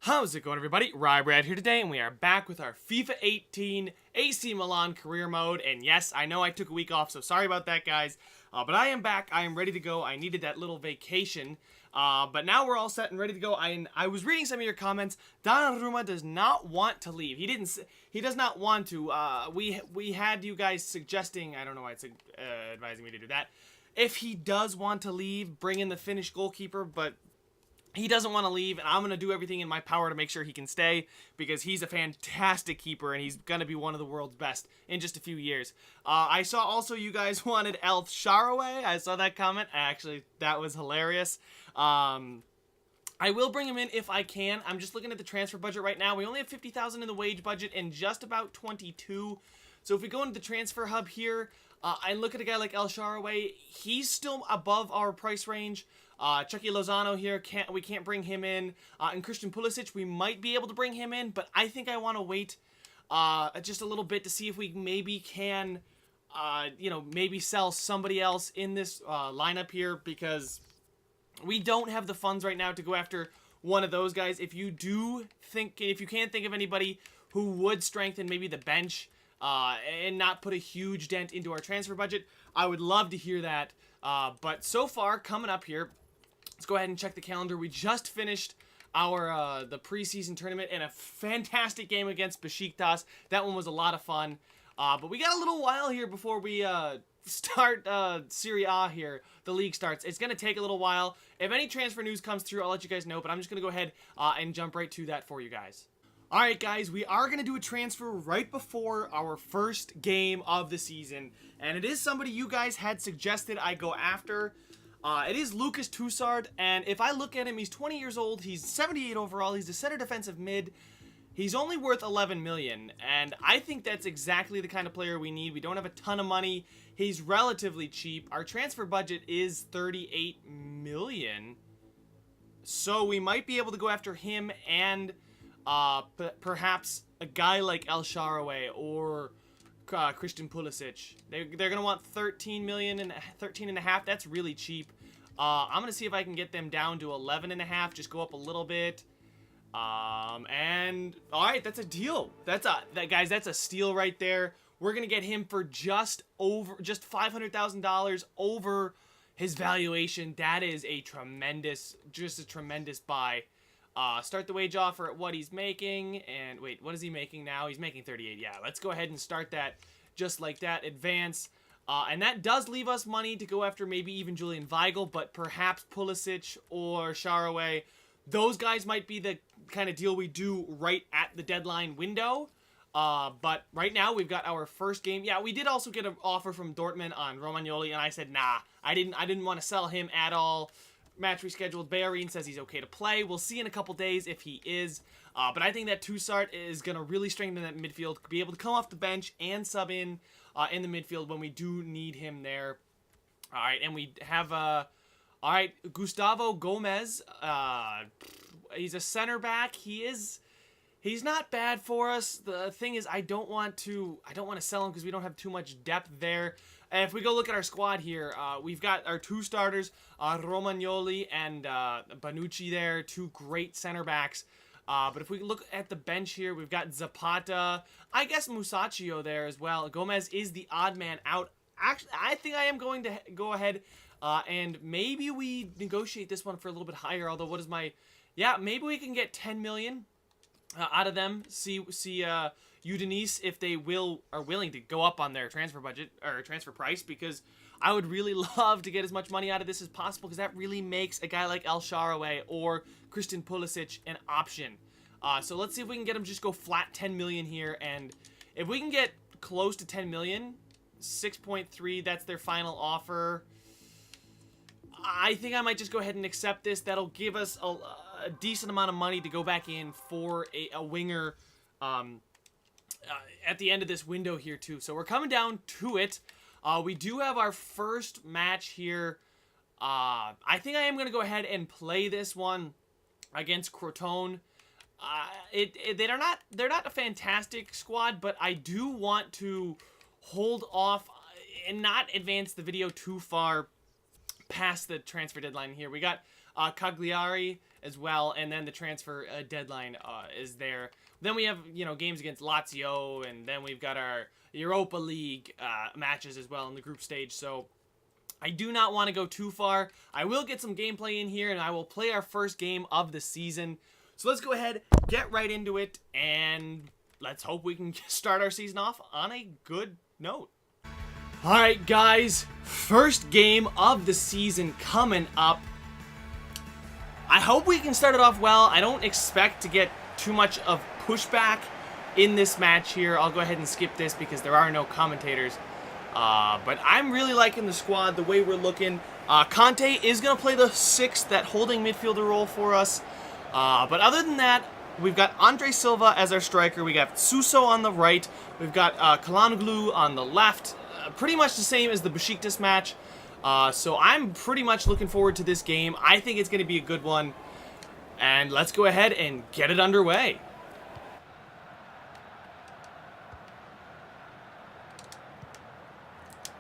How's it going, everybody? Ryebread here today, and we are back with our FIFA 18 AC Milan career mode. And yes, I know I took a week off, so sorry about that, guys. But I am back. I am ready to go. I needed that little vacation. But now we're all set and ready to go. I was reading some of your comments. Donnarumma does not want to leave. He does not want to. We had you guys suggesting, I don't know why it's advising me to do that. If he does want to leave, bring in the Finnish goalkeeper, but he doesn't want to leave, and I'm going to do everything in my power to make sure he can stay, because he's a fantastic keeper, and he's going to be one of the world's best in just a few years. I saw also you guys wanted El Shaarawy. I saw that comment. Actually, that was hilarious. I will bring him in if I can. I'm just looking at the transfer budget right now. We only have 50,000 in the wage budget and just about 22. So if we go into the transfer hub here, and look at a guy like El Shaarawy, he's still above our price range. Chucky Lozano here, we can't bring him in. And Christian Pulisic, we might be able to bring him in, but I think I want to wait just a little bit to see if we maybe can, maybe sell somebody else in this lineup here, because we don't have the funds right now to go after one of those guys. If you can't think of anybody who would strengthen maybe the bench and not put a huge dent into our transfer budget, I would love to hear that. But so far, coming up here, let's go ahead and check the calendar. We just finished our the preseason tournament in a fantastic game against Besiktas. That one was a lot of fun. But we got a little while here before we start Serie A here. The league starts. It's going to take a little while. If any transfer news comes through, I'll let you guys know. But I'm just going to go ahead and jump right to that for you guys. Alright guys, we are going to do a transfer right before our first game of the season, and it is somebody you guys had suggested I go after. It is Lucas Toussaint, and if I look at him, he's 20 years old, he's 78 overall, he's a center defensive mid, he's only worth 11 million, and I think that's exactly the kind of player we need. We don't have a ton of money, he's relatively cheap, our transfer budget is 38 million, so we might be able to go after him and perhaps a guy like El Shaarawy or Christian Pulisic. They're going to want 13 million and 13 and a half. That's really cheap. I'm going to see if I can get them down to 11 and a half. Just go up a little bit. And all right, that's a deal. Guys, that's a steal right there. We're going to get him for just $500,000 over his valuation. That is a tremendous buy. Start the wage offer at what he's making, and wait, what is he making now? He's making 38. Yeah, let's go ahead and start that just like that. Advance, and that does leave us money to go after maybe even Julian Weigl, but perhaps Pulisic or Shaarawy. Those guys might be the kind of deal we do right at the deadline window. But right now we've got our first game. Yeah, we did also get an offer from Dortmund on Romagnoli, and I said nah. I didn't want to sell him at all. Match rescheduled. Bellerin says he's okay to play. We'll see in a couple days if he is. But I think that Toussaint is going to really strengthen that midfield, be able to come off the bench and sub in the midfield when we do need him there. All right, and we have, Gustavo Gomez. He's a center back. He's not bad for us. The thing is, I don't want to sell him because we don't have too much depth there. And if we go look at our squad here, we've got our two starters, Romagnoli and Bonucci there, two great center backs. But if we look at the bench here, we've got Zapata, I guess Musacchio there as well. Gomez is the odd man out. Actually, I think I am going to go ahead and maybe we negotiate this one for a little bit higher. Although, what is my... Yeah, maybe we can get 10 million out of them. See Udinese if they are willing to go up on their transfer budget or transfer price, because I would really love to get as much money out of this as possible, because that really makes a guy like El Shaarawy or Christian Pulisic an option. So let's see if we can get them just go flat 10 million here, and if we can get close to 10 million, 6.3, that's their final offer. I think I might just go ahead and accept this. That'll give us a decent amount of money to go back in for a winger at the end of this window here too. So we're coming down to it. We do have our first match here. I think I am going to go ahead and play this one against Crotone. They're not a fantastic squad, but I do want to hold off and not advance the video too far past the transfer deadline here. We got Cagliari as well, and then the transfer deadline is there. Then we have, games against Lazio, and then we've got our Europa League matches as well in the group stage. So I do not want to go too far. I will get some gameplay in here, and I will play our first game of the season. So let's go ahead, get right into it, and let's hope we can start our season off on a good note. Alright guys, first game of the season coming up. I hope we can start it off well. I don't expect to get too much of pushback in this match here. I'll go ahead and skip this because there are no commentators. But I'm really liking the squad, the way we're looking. Conte is going to play the 6th, that holding midfielder role for us. But other than that, we've got Andre Silva as our striker. We got Suso on the right. We've got Kalanoglu on the left. Pretty much the same as the Besiktas match. So I'm pretty much looking forward to this game. I think it's going to be a good one. And let's go ahead and get it underway.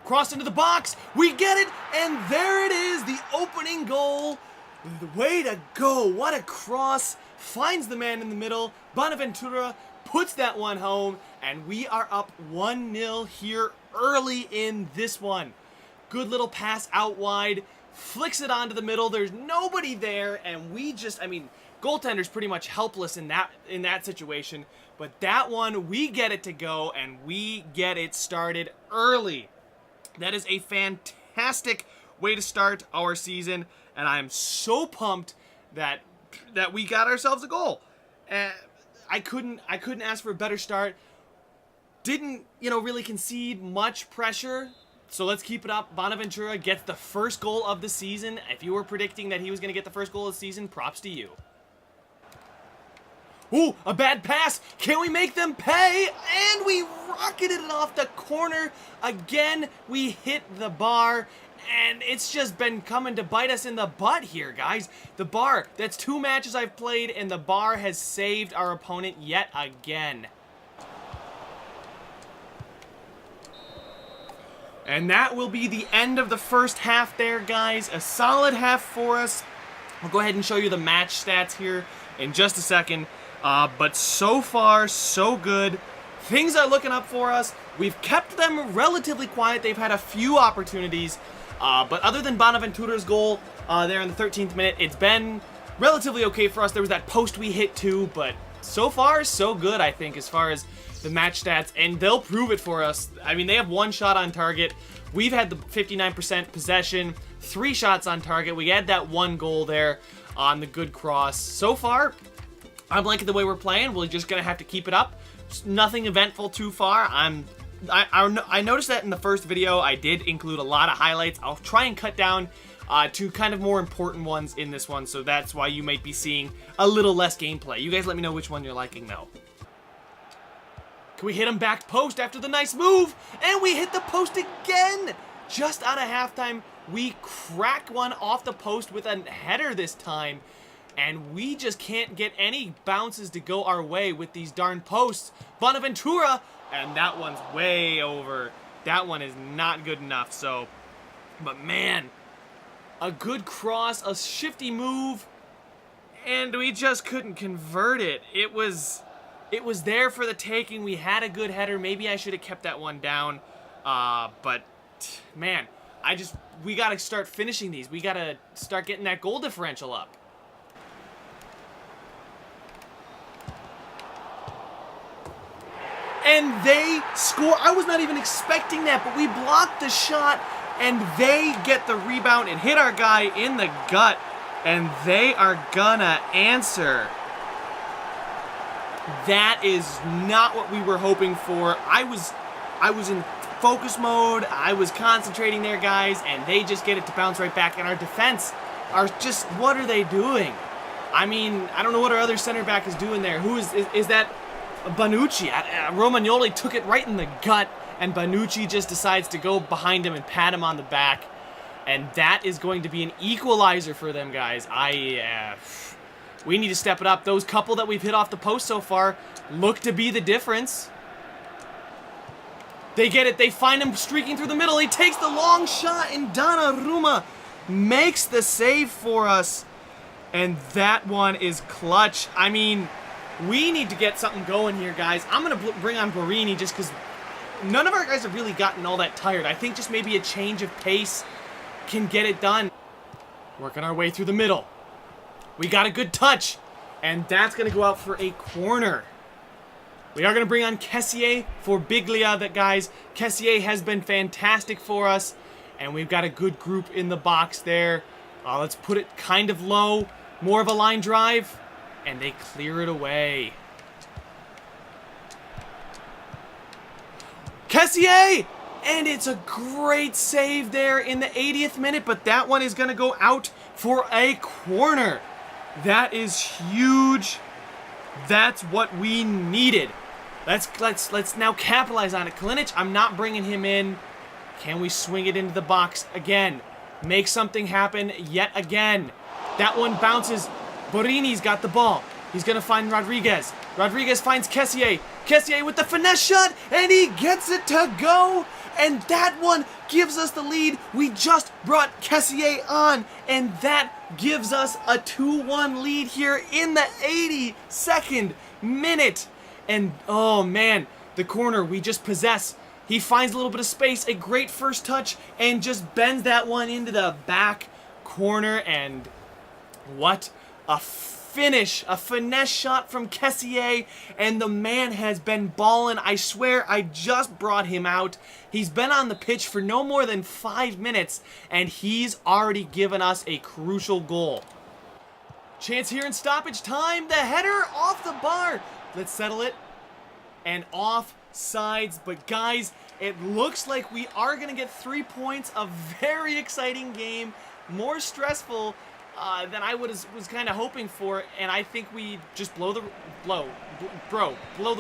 Cross into the box. We get it. And there it is. The opening goal. Way to go. What a cross. Finds the man in the middle. Bonaventura puts that one home. And we are up 1-0 here early in this one. Good little pass out wide. Flicks it onto the middle. There's nobody there. And we just, goaltender's pretty much helpless in that situation. But that one, we get it to go. And we get it started early. That is a fantastic way to start our season. And I am so pumped that we got ourselves a goal. I couldn't ask for a better start. Didn't, really concede much pressure. So let's keep it up. Bonaventura gets the first goal of the season. If you were predicting that he was going to get the first goal of the season, props to you. Ooh, a bad pass. Can we make them pay? And we rocketed it off the corner. Again, we hit the bar. And it's just been coming to bite us in the butt here, guys. The bar, that's 2 matches I've played, and the bar has saved our opponent yet again. And that will be the end of the first half there, guys. A solid half for us. I'll go ahead and show you the match stats here in just a second. But so far, so good. Things are looking up for us. We've kept them relatively quiet. They've had a few opportunities. But other than Bonaventura's goal there in the 13th minute, it's been relatively okay for us. There was that post we hit too, but so far, so good, I think, as far as the match stats. And they'll prove it for us. They have 1 shot on target. We've had the 59% possession, 3 shots on target. We had that 1 goal there on the good cross. So far, I'm liking the way we're playing. We're just going to have to keep it up. Nothing eventful too far. I noticed that in the first video, I did include a lot of highlights. I'll try and cut down to kind of more important ones in this one, so that's why you might be seeing a little less gameplay. You guys let me know which one you're liking, though. Can we hit him back post after the nice move? And we hit the post again! Just out of halftime, we crack one off the post with a header this time. And we just can't get any bounces to go our way with these darn posts. Bonaventura! And that one's way over. That one is not good enough, so. But man, a good cross, a shifty move, and we just couldn't convert it. It was there for the taking. We had a good header. Maybe I should have kept that one down. But man, we got to start finishing these. We got to start getting that goal differential up. And they score. I was not even expecting that, but we blocked the shot, and they get the rebound and hit our guy in the gut, and they are gonna answer. That is not what we were hoping for. I was in focus mode. I was concentrating there, guys, and they just get it to bounce right back. And our defense are just, what are they doing? I don't know what our other center back is doing there. Who is that? Bonucci. Romagnoli took it right in the gut, and Bonucci just decides to go behind him and pat him on the back. And that is going to be an equalizer for them, guys. We need to step it up. Those couple that we've hit off the post so far look to be the difference. They get it. They find him streaking through the middle. He takes the long shot, and Donnarumma makes the save for us. And that one is clutch. I mean, we need to get something going here, guys. I'm going to bring on Borini just because none of our guys have really gotten all that tired. I think just maybe a change of pace can get it done. Working our way through the middle. We got a good touch. And that's going to go out for a corner. We are going to bring on KESSIE for Biglia. That, guys, KESSIE has been fantastic for us. And we've got a good group in the box there. Let's put it kind of low. More of a line drive. And they clear it away. KESSIE! And it's a great save there in the 80th minute. But that one is going to go out for a corner. That is huge. That's what we needed. Let's now capitalize on it. Kalinic, I'm not bringing him in. Can we swing it into the box again? Make something happen yet again. That one bounces. Borini's got the ball. He's going to find Rodriguez. Rodriguez finds KESSIE. KESSIE with the finesse shot, and he gets it to go. And that one gives us the lead. We just brought KESSIE on, and that gives us a 2-1 lead here in the 82nd minute. And, oh man, the corner we just possess. He finds a little bit of space, a great first touch, and just bends that one into the back corner. And what a finish, a finesse shot from KESSIE, and the man has been balling. I swear I just brought him out. He's been on the pitch for no more than 5 minutes, and he's already given us a crucial goal. Chance here in stoppage time. The header off the bar. Let's settle it. And off sides. But guys, it looks like we are going to get 3 points. A very exciting game. More stressful than I was kind of hoping for, and I think we just blow the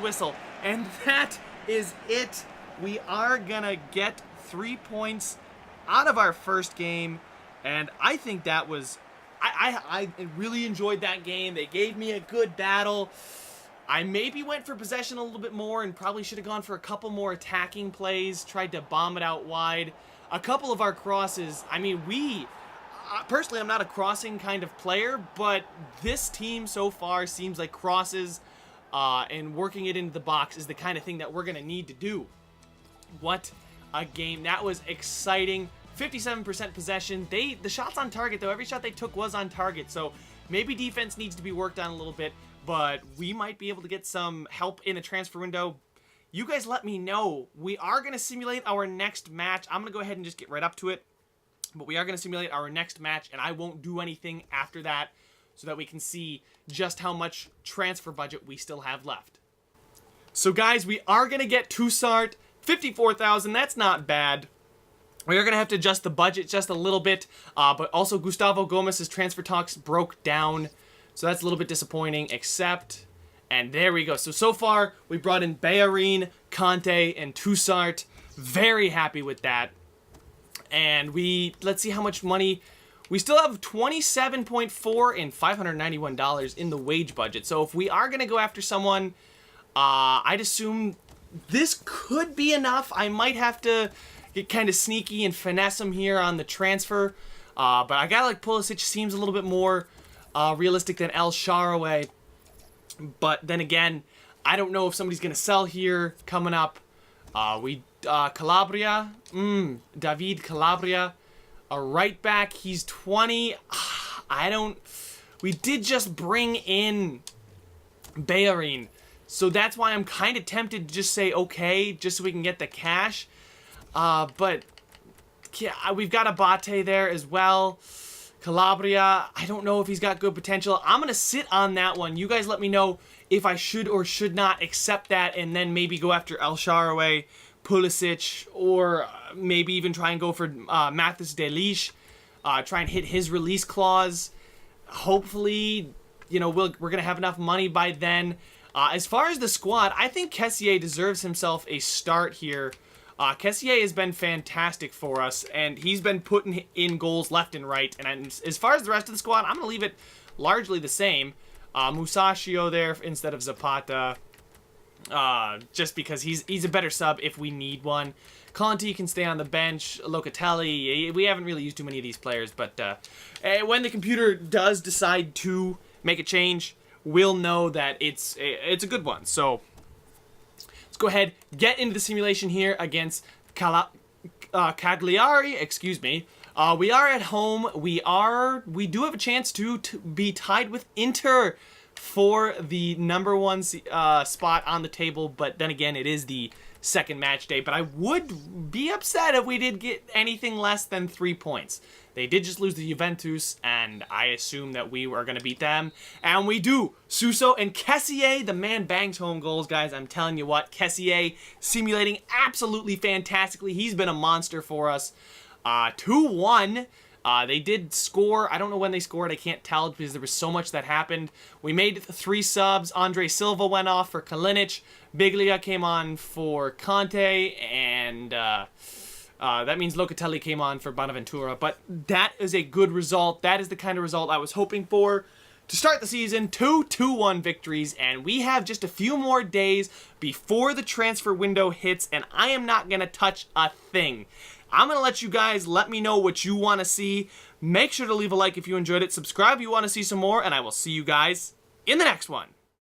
whistle, and that is it. We are gonna get 3 points out of our first game, and I think that was I really enjoyed that game. They gave me a good battle. I maybe went for possession a little bit more and probably should have gone for a couple more attacking plays, tried to bomb it out wide. A couple of our crosses, I mean, personally, I'm not a crossing kind of player, but this team so far seems like crosses and working it into the box is the kind of thing that we're going to need to do. What a game. That was exciting. 57% possession. The shots on target, though, every shot they took was on target, so maybe defense needs to be worked on a little bit, but we might be able to get some help in the transfer window. You guys let me know. We are going to simulate our next match. I'm going to go ahead and just get right up to it. But we are going to simulate our next match, and I won't do anything after that so that we can see just how much transfer budget we still have left. So guys, we are going to get Toussaint, 54,000. That's not bad. We are going to have to adjust the budget just a little bit, but also Gustavo Gomez's transfer talks broke down, so that's a little bit disappointing, except, and there we go. So far, we brought in Bellerin, Conte, and Toussaint. Very happy with that. And let's see how much money. We still have $27.4 and $591 in the wage budget. So if we are going to go after someone, I'd assume this could be enough. I might have to get kind of sneaky and finesse him here on the transfer. But a guy like Pulisic seems a little bit more realistic than El Shaarawy. But then again, I don't know if somebody's going to sell here coming up. Calabria, David Calabria, a right back, he's 20, we did just bring in Bellerin, so that's why I'm kind of tempted to just say okay, just so we can get the cash, but yeah, we've got Abate there as well. Calabria, I don't know if he's got good potential. I'm going to sit on that one. You guys let me know if I should or should not accept that and then maybe go after El Shaarawy, Pulisic, or maybe even try and go for Mathis de Ligt, try and hit his release clause. Hopefully, we're going to have enough money by then. As far as the squad, I think KESSIE deserves himself a start here. KESSIE has been fantastic for us, and he's been putting in goals left and right. And as far as the rest of the squad, I'm going to leave it largely the same. Musacchio there instead of Zapata. just because he's a better sub if we need one. Conti can stay on the bench. Locatelli, we haven't really used too many of these players, but when the computer does decide to make a change, we'll know that it's a good one. So let's go ahead, get into the simulation here against Cagliari. Excuse me. We are at home. We do have a chance to be tied with Inter for the #1 spot on the table, but then again, it is the second match day. But I would be upset if we did get anything less than 3 points. They did just lose to Juventus, and I assume that we were going to beat them. And we do. Suso and KESSIE, the man bangs home goals, guys. I'm telling you what, KESSIE simulating absolutely fantastically. He's been a monster for us. 2-1. They did score. I don't know when they scored. I can't tell because there was so much that happened. We made 3 subs. Andre Silva went off for Kalinic. Biglia came on for Conte. And that means Locatelli came on for Bonaventura. But that is a good result. That is the kind of result I was hoping for to start the season. 2-2-1 victories. And we have just a few more days before the transfer window hits. And I am not going to touch a thing. I'm going to let you guys let me know what you want to see. Make sure to leave a like if you enjoyed it. Subscribe if you want to see some more. And I will see you guys in the next one.